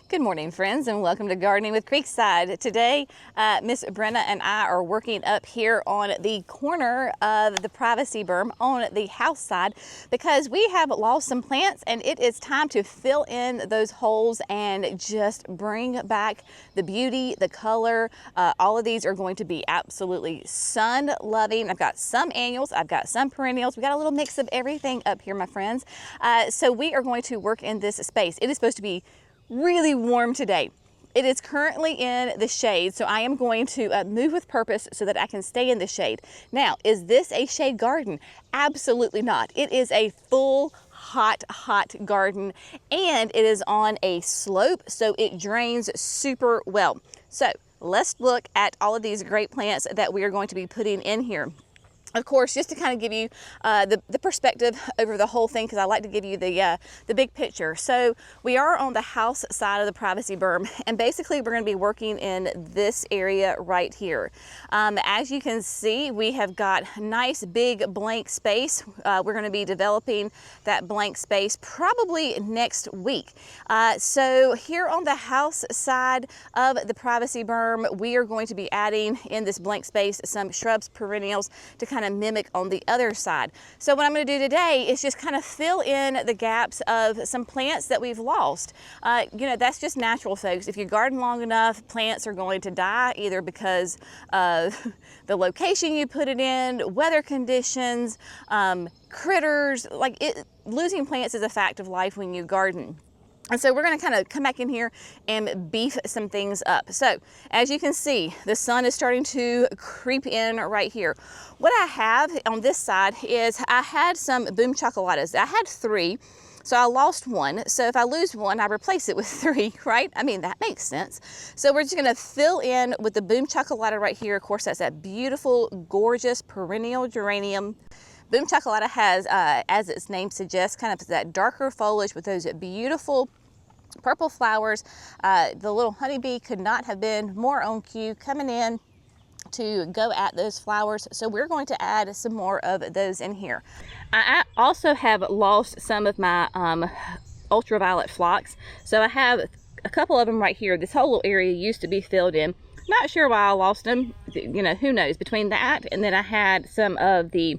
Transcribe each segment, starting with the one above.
Good morning, friends, and welcome to Gardening with Creekside. Today, Miss Brenna and I are working up here on the corner of the privacy berm on the house side because we have lost some plants and it is time to fill in those holes and just bring back the beauty, the color. All of these are going to be absolutely sun-loving. I've got some annuals, I've got some perennials. We got a little mix of everything up here, my friends. So we are going to work in this space. It is supposed to be really warm today. It is currently in the shade, so I am going to move with purpose so that I can stay in the shade. Now, is this a shade garden? Absolutely not. It is a full hot garden, and it is on a slope, so it drains super well. So let's look at all of these great plants that we are going to be putting in here. Of course, just to kind of give you the perspective over the whole thing, because I like to give you the big picture. So we are on the house side of the privacy berm, and basically we're going to be working in this area right here. As you can see, we have got nice big blank space. We're going to be developing that blank space probably next week. So here on the house side of the privacy berm, we are going to be adding in this blank space some shrubs, perennials to kind of mimic on the other side. So what I'm going to do today is just kind of fill in the gaps of some plants that we've lost. You know, that's just natural, folks. If you garden long enough, plants are going to die either because of the location you put it in, weather conditions, critters. Losing plants is a fact of life when you garden. And so we're going to kind of come back in here and beef some things up. So as you can see, the sun is starting to creep in right here. What I have on this side is I had some boom chocolatas. I had 3, so I lost 1. So if I lose 1, I replace it with 3, right? I mean, that makes sense. So we're just going to fill in with the boom chocolata right here. Of course, that's that beautiful, gorgeous perennial geranium. Boom chocolata has, as its name suggests, kind of that darker foliage with those beautiful purple flowers. The little honeybee could not have been more on cue coming in to go at those flowers. So we're going to add some more of those in here. I also have lost some of my ultraviolet phlox. So I have a couple of them right here. This whole little area used to be filled in. Not sure why I lost them. You know, who knows? Between that and then I had some of the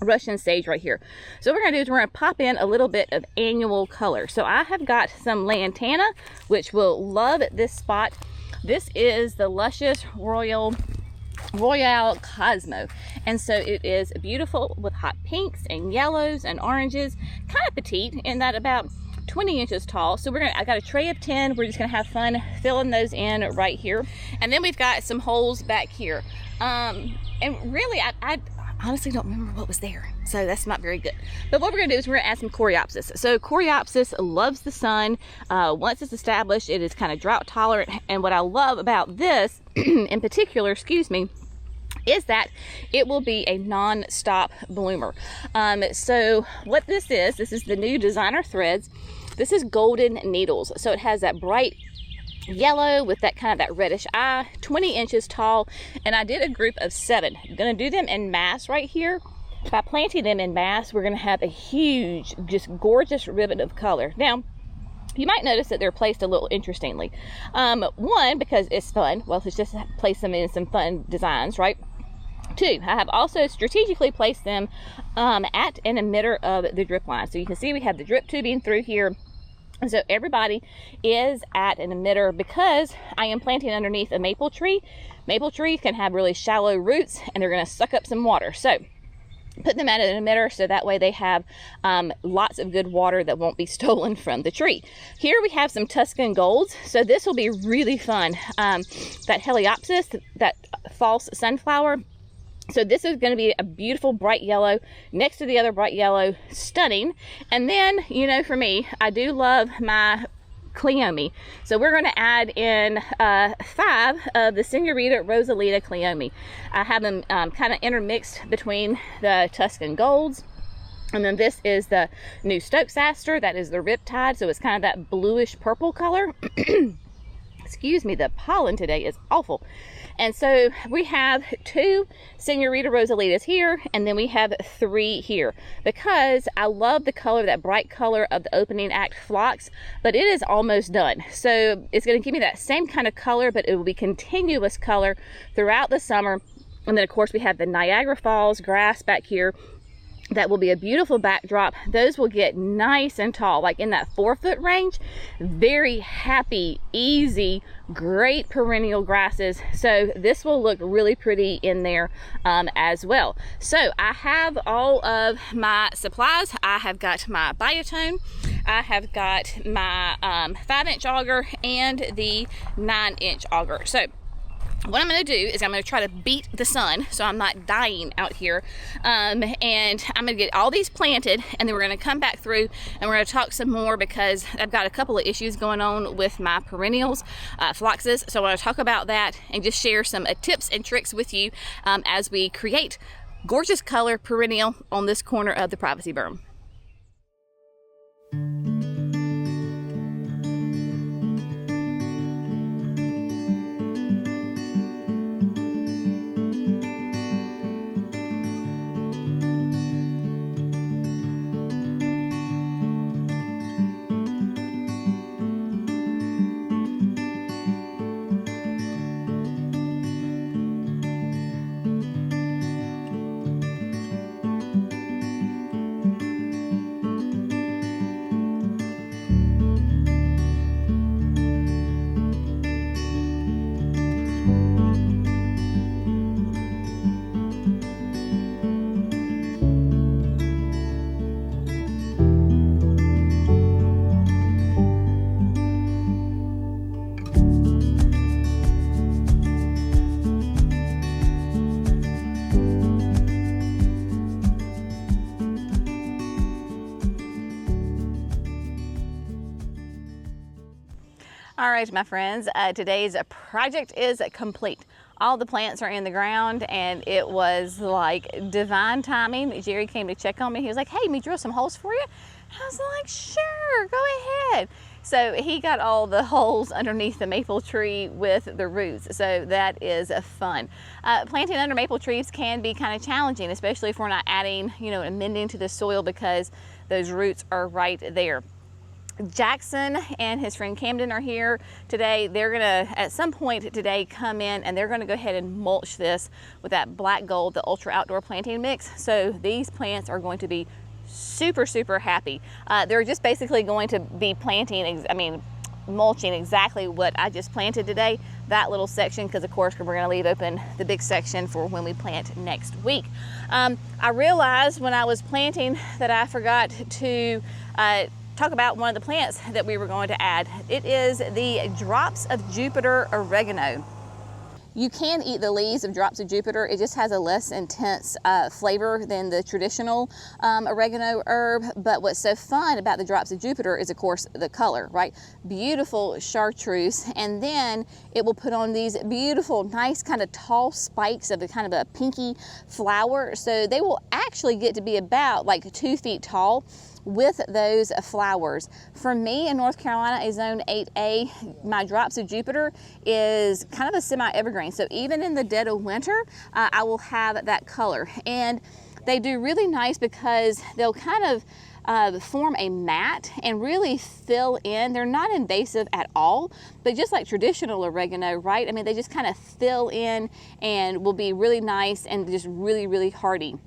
Russian sage right here. So what we're going to do is we're going to pop in a little bit of annual color. So I have got some lantana, which will love this spot. This is the luscious Royal Cosmo, and so it is beautiful with hot pinks and yellows and oranges, kind of petite in that about 20 inches tall. So I got a tray of 10. We're just gonna have fun filling those in right here, and then we've got some holes back here. And really, I honestly don't remember what was there, so that's not very good. But what we're gonna do is we're gonna add some coreopsis. So coreopsis loves the sun. Once it's established, it is kind of drought tolerant. And what I love about this in particular, is that it will be a non-stop bloomer. So what this is the new designer threads. This is golden needles. So it has that bright yellow with that kind of that reddish eye, 20 inches tall, and I did a group of 7. I'm gonna do them in mass right here. By planting them in mass, we're gonna have a huge, just gorgeous ribbon of color. Now, you might notice that they're placed a little interestingly. One, because it's fun. Well, let's just place them in some fun designs, right? 2, I have also strategically placed them at an emitter of the drip line. So you can see we have the drip tubing through here. And so everybody is at an emitter because I am planting underneath a maple tree. Maple trees can have really shallow roots and they're going to suck up some water. So put them at an emitter so that way they have lots of good water that won't be stolen from the tree. Here we have some Tuscan golds. So this will be really fun. That Heliopsis, that false sunflower. So this is going to be a beautiful bright yellow next to the other bright yellow, stunning. And then, you know, for me, I do love my Cleome. So we're going to add in 5 of the Senorita Rosalita Cleome. I have them kind of intermixed between the Tuscan Golds. And then this is the new Stokes Aster. That is the Riptide. So it's kind of that bluish purple color. excuse me, the pollen today is awful. And so we have 2 Senorita Rosalitas here, and then we have 3 here, because I love the color, that bright color of the opening act phlox, but it is almost done. So it's going to give me that same kind of color, but it will be continuous color throughout the summer. And then of course we have the Niagara Falls grass back here. That will be a beautiful backdrop. Those will get nice and tall, like in that 4-foot range. Very happy, easy, great perennial grasses. So this will look really pretty in there as well. So I have all of my supplies. I have got my biotone. I have got my 5-inch auger and the 9-inch auger. So what I'm going to do is I'm going to try to beat the sun so I'm not dying out here, and I'm going to get all these planted, and then we're going to come back through and we're going to talk some more, because I've got a couple of issues going on with my perennials, phloxes. So I want to talk about that and just share some tips and tricks with you as we create gorgeous color perennial on this corner of the privacy berm. All right, my friends, today's project is complete. All the plants are in the ground, and it was like divine timing. Jerry came to check on me. He was like, hey, me drill some holes for you? I was like, sure, go ahead. So he got all the holes underneath the maple tree with the roots. So that is fun. Planting under maple trees can be kind of challenging, especially if we're not adding, amending to the soil, because those roots are right there. Jackson and his friend Camden are here today. They're gonna, at some point today, come in and they're gonna go ahead and mulch this with that black gold, the ultra outdoor planting mix. So these plants are going to be super, super happy. They're just basically going to be planting, mulching exactly what I just planted today, that little section, because of course we're gonna leave open the big section for when we plant next week. I realized when I was planting that I forgot to talk about one of the plants that we were going to add. It is the Drops of Jupiter oregano. You can eat the leaves of Drops of Jupiter. It just has a less intense flavor than the traditional oregano herb. But what's so fun about the Drops of Jupiter is, of course, the color, right? Beautiful chartreuse, and then it will put on these beautiful, nice kind of tall spikes of a kind of a pinky flower. So they will actually get to be about like 2 feet tall with those flowers. For me in North Carolina, a zone 8A, my Drops of Jupiter is kind of a semi-evergreen. So even in the dead of winter, I will have that color. And they do really nice because they'll kind of form a mat and really fill in. They're not invasive at all, but just like traditional oregano, right? I mean, they just kind of fill in and will be really nice and just really, really hardy.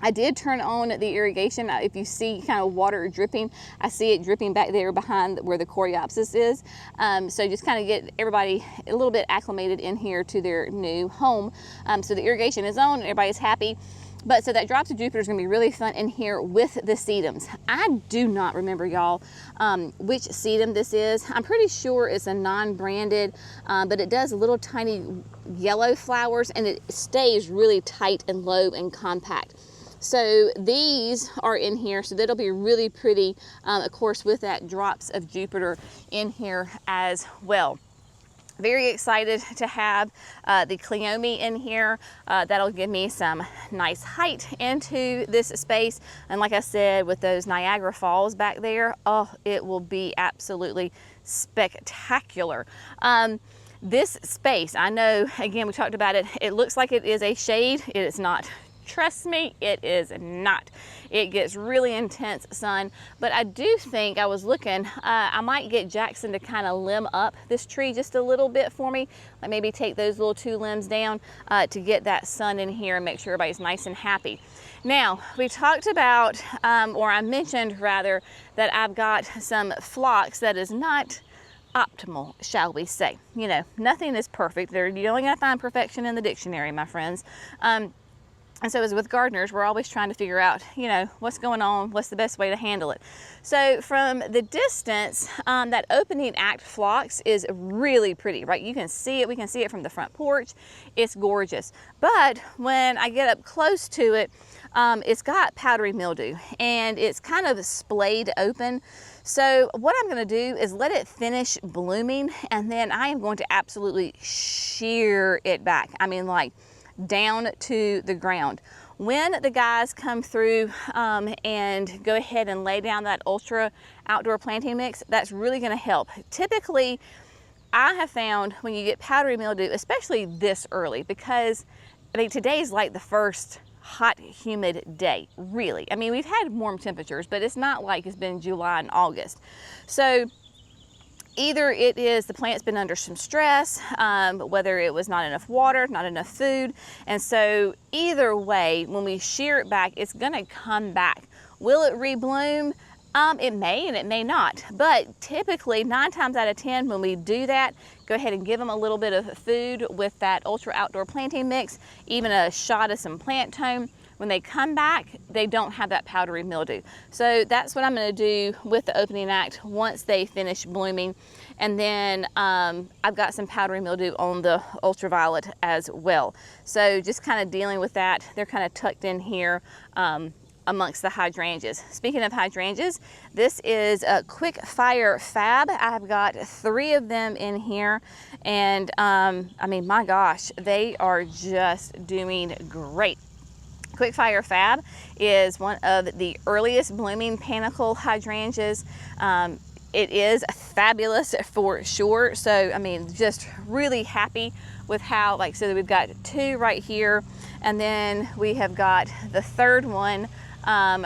I did turn on the irrigation. If you see kind of water dripping, I see it dripping back there behind where the coreopsis is. So just kind of get everybody a little bit acclimated in here to their new home. So the irrigation is on and everybody's happy. But so that Drops of Jupiter is going to be really fun in here with the sedums. I do not remember, y'all, which sedum this is. I'm pretty sure it's a non-branded, but it does little tiny yellow flowers, and it stays really tight and low and compact. So these are in here, so that'll be really pretty, of course, with that Drops of Jupiter in here as well. Very excited to have the Cleome in here. That'll give me some nice height into this space. And like I said, with those Niagara Falls back there, oh, it will be absolutely spectacular. This space, I know, again, we talked about it, it looks like it is a shade. It is not. Trust me, it is not. It gets really intense sun, but I do think, I was looking, I might get Jackson to kind of limb up this tree just a little bit for me. Like maybe take those little 2 limbs down to get that sun in here and make sure everybody's nice and happy. Now, we talked about, or I mentioned rather, that I've got some phlox that is not optimal, shall we say. You know, nothing is perfect. You're only gonna find perfection in the dictionary, my friends. And so as with gardeners, we're always trying to figure out, you know, what's going on, what's the best way to handle it. So from the distance, that opening act phlox is really pretty, right? You can see it, we can see it from the front porch. It's gorgeous. But when I get up close to it, it's got powdery mildew and it's kind of splayed open. So what I'm gonna do is let it finish blooming, and then I am going to absolutely shear it back. I mean, like, down to the ground. When the guys come through and go ahead and lay down that ultra outdoor planting mix, that's really going to help. Typically, I have found when you get powdery mildew, especially this early, because I mean today's like the first hot, humid day, really. I mean, we've had warm temperatures, but it's not like it's been July and August. So either it is the plant's been under some stress, whether it was not enough water, not enough food. And so either way, when we shear it back, it's gonna come back. Will it rebloom? It may and it may not. But typically 9 times out of 10, when we do that, go ahead and give them a little bit of food with that ultra outdoor planting mix, even a shot of some plant tone. When they come back, they don't have that powdery mildew. So that's what I'm gonna do with the opening act once they finish blooming. And then I've got some powdery mildew on the ultraviolet as well. So just kind of dealing with that. They're kind of tucked in here amongst the hydrangeas. Speaking of hydrangeas, this is a quick fire fab. I've got 3 of them in here, and I mean, my gosh, they are just doing great. Quick Fire Fab is one of the earliest blooming panicle hydrangeas. It is fabulous for sure. So, I mean, just really happy with how, like, so we've got 2 right here, and then we have got the 3rd one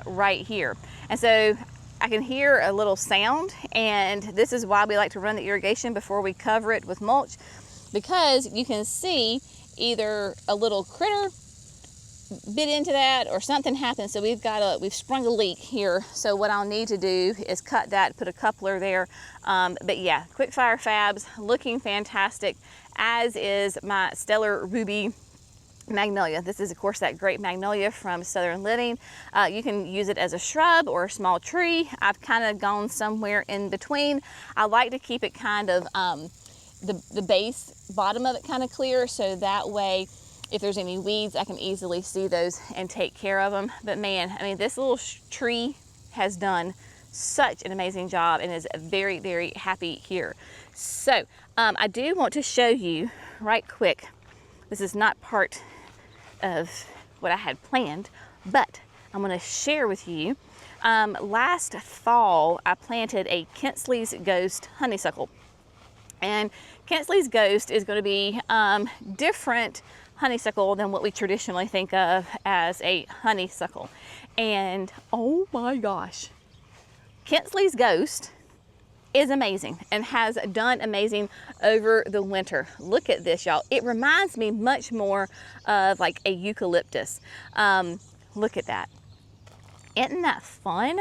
right here. And so I can hear a little sound, and this is why we like to run the irrigation before we cover it with mulch, because you can see either a little critter bit into that or something happened. So we've sprung a leak here. So what I'll need to do is cut that, put a coupler there. But yeah, Quick Fire Fabs looking fantastic, as is my Stellar Ruby Magnolia. This is of course that great magnolia from Southern Living. You can use it as a shrub or a small tree. I've kind of gone somewhere in between. I like to keep it kind of the base bottom of it kind of clear, so that way if there's any weeds, I can easily see those and take care of them. But man, I mean, this little tree has done such an amazing job and is very, very happy here. So I do want to show you right quick. This is not part of what I had planned, but I'm going to share with you. Last fall, I planted a Kinsley's Ghost honeysuckle. And Kinsley's Ghost is going to be different honeysuckle than what we traditionally think of as a honeysuckle. And oh my gosh, Kinsley's Ghost is amazing and has done amazing over the winter. Look at this, y'all. It reminds me much more of like a eucalyptus. Look at that. Isn't that fun?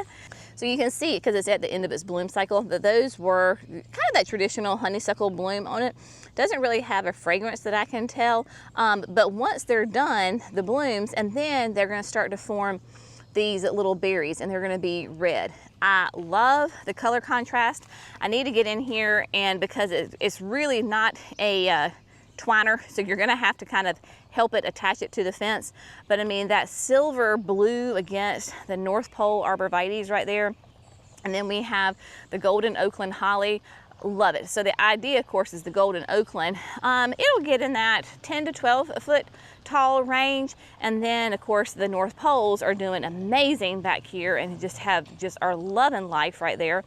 So you can see, because it's at the end of its bloom cycle, that those were kind of that traditional honeysuckle bloom on it. Doesn't really have a fragrance that I can tell, but once they're done, the blooms, and then they're going to start to form these little berries, and they're going to be red. I love the color contrast. I need to get in here, and because it's really not a twiner, so you're going to have to kind of help it attach it to the fence. But I mean, that silver blue against the North Pole arborvitaes right there, and then we have the golden Oakland holly. Love it. So the idea, of course, is the golden Oakland. It'll get in that 10 to 12 foot tall range, and then of course the North Poles are doing amazing back here and just are loving life right there.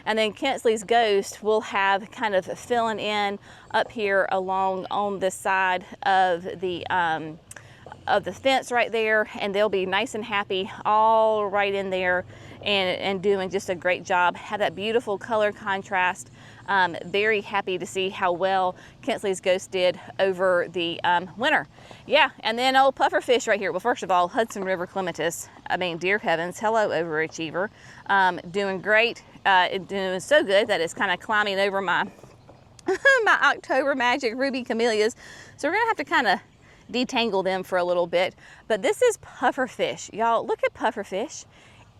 And then Kinsley's Ghost will have kind of filling in up here along on this side of the fence right there, and they'll be nice and happy all right in there and doing just a great job. Have that beautiful color contrast. Very happy to see how well Kinsley's Ghost did over the winter. Yeah, and then old pufferfish right here. Well, first of all, Hudson River clematis. I mean, dear heavens, hello overachiever. Doing great, doing so good that it's kind of climbing over my my October Magic Ruby Camellias. So we're gonna have to kind of detangle them for a little bit. But this is pufferfish, y'all. Look at pufferfish.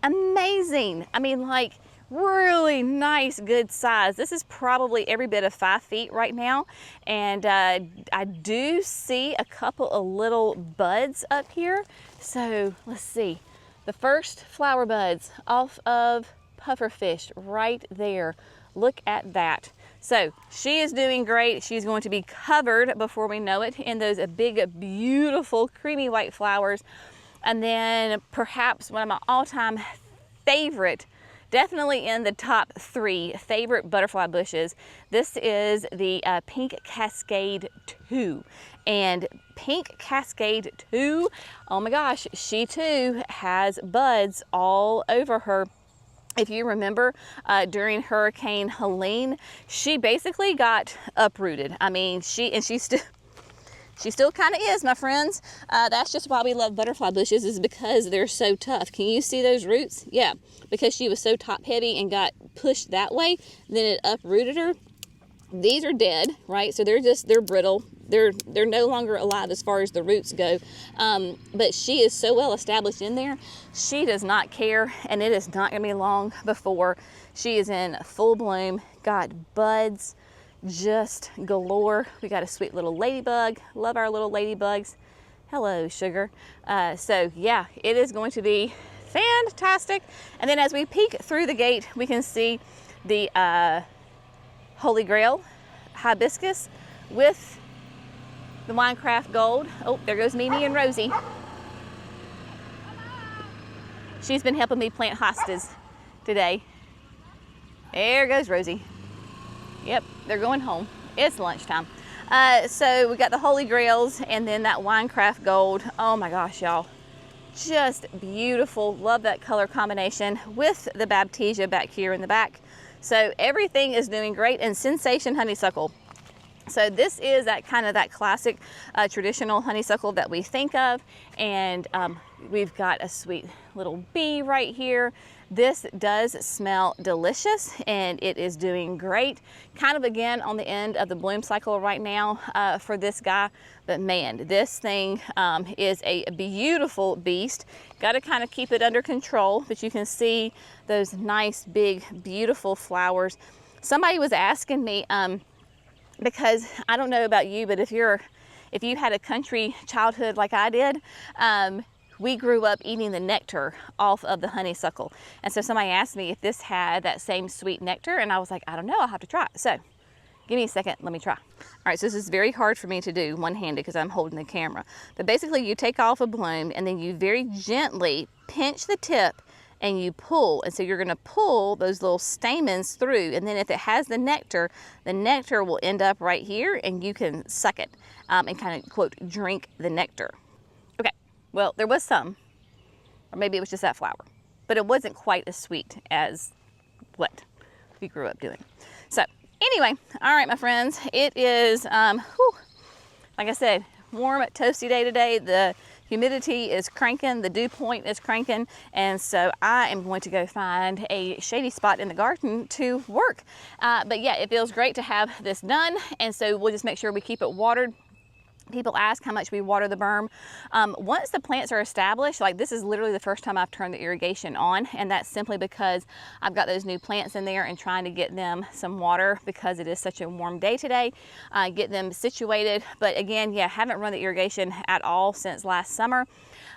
Amazing. I mean, like, really nice, good size. This is probably every bit of 5 feet right now. And I do see a couple of little buds up here. So let's see. The first flower buds off of pufferfish right there. Look at that. So she is doing great. She's going to be covered before we know it in those big, beautiful, creamy white flowers. And then perhaps one of my all-time favorite, definitely in the top 3 favorite butterfly bushes. This is the Pink Cascade 2. And Pink Cascade 2, oh my gosh, she too has buds all over her. If you remember, during Hurricane Helene, she basically got uprooted. I mean, she still kind of is, my friends. That's just why we love butterfly bushes, is because they're so tough. Can you see those roots? Yeah, because she was so top heavy and got pushed that way, then it uprooted her. These are dead, right? So they're brittle. They're no longer alive as far as the roots go. But she is so well established in there, she does not care, and it is not gonna be long before she is in full bloom, got buds just galore. We got a sweet little ladybug. Love our little ladybugs. Hello, sugar. So yeah, it is going to be fantastic. And then as we peek through the gate, we can see the Holy Grail hibiscus with the Minecraft gold. Oh, there goes Mimi and Rosie. She's been helping me plant hostas today. There goes Rosie. Yep, they're going home. It's lunchtime. So we got the Holy Grails and then that Minecraft gold. Oh my gosh, y'all. Just beautiful. Love that color combination with the Baptisia back here in the back. So everything is doing great. And Sensation honeysuckle. So this is that kind of that classic traditional honeysuckle that we think of. And we've got a sweet little bee right here. This does smell delicious and it is doing great. Kind of again on the end of the bloom cycle right now for this guy. But man, this thing is a beautiful beast. Got to kind of keep it under control, but you can see those nice, big, beautiful flowers. Somebody was asking me, because I don't know about you, but if you had a country childhood like I did, we grew up eating the nectar off of the honeysuckle. And so somebody asked me if this had that same sweet nectar, and I was like, I don't know, I'll have to try it. So give me a second, let me try. All right, so this is very hard for me to do one-handed because I'm holding the camera. But basically you take off a bloom and then you very gently pinch the tip and you pull. And so you're gonna pull those little stamens through, and then if it has the nectar will end up right here and you can suck it and kind of, quote, drink the nectar. Okay, well, there was some, or maybe it was just that flower, but it wasn't quite as sweet as what we grew up doing. So anyway, all right, my friends, it is, like I said, warm, toasty day today. The humidity is cranking, the dew point is cranking, and so I am going to go find a shady spot in the garden to work. But yeah, it feels great to have this done, and so we'll just make sure we keep it watered. People ask how much we water the berm. Once the plants are established, like this is literally the first time I've turned the irrigation on, and that's simply because I've got those new plants in there and trying to get them some water because it is such a warm day today, get them situated. But again, yeah, haven't run the irrigation at all since last summer.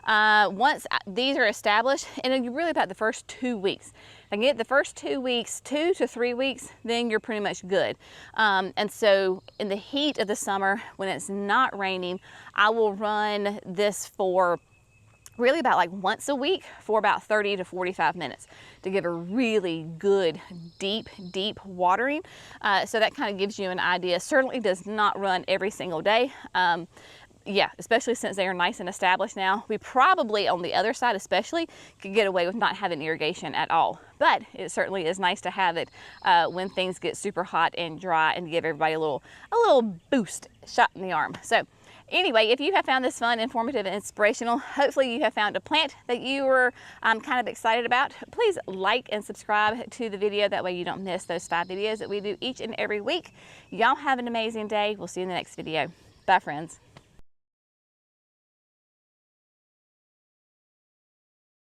Once these are established, and really about the first 2 weeks, if I can get the first 2 weeks, 2 to 3 weeks, then you're pretty much good. And so in the heat of the summer, when it's not raining, I will run this for really about like once a week for about 30 to 45 minutes to give a really good deep watering. So that kind of gives you an idea. Certainly does not run every single day. Yeah, especially since they are nice and established now. We probably, on the other side especially, could get away with not having irrigation at all. But it certainly is nice to have it when things get super hot and dry, and give everybody a little boost, shot in the arm. So anyway, if you have found this fun, informative, and inspirational, hopefully you have found a plant that you were kind of excited about. Please like and subscribe to the video. That way you don't miss those 5 videos that we do each and every week. Y'all have an amazing day. We'll see you in the next video. Bye, friends.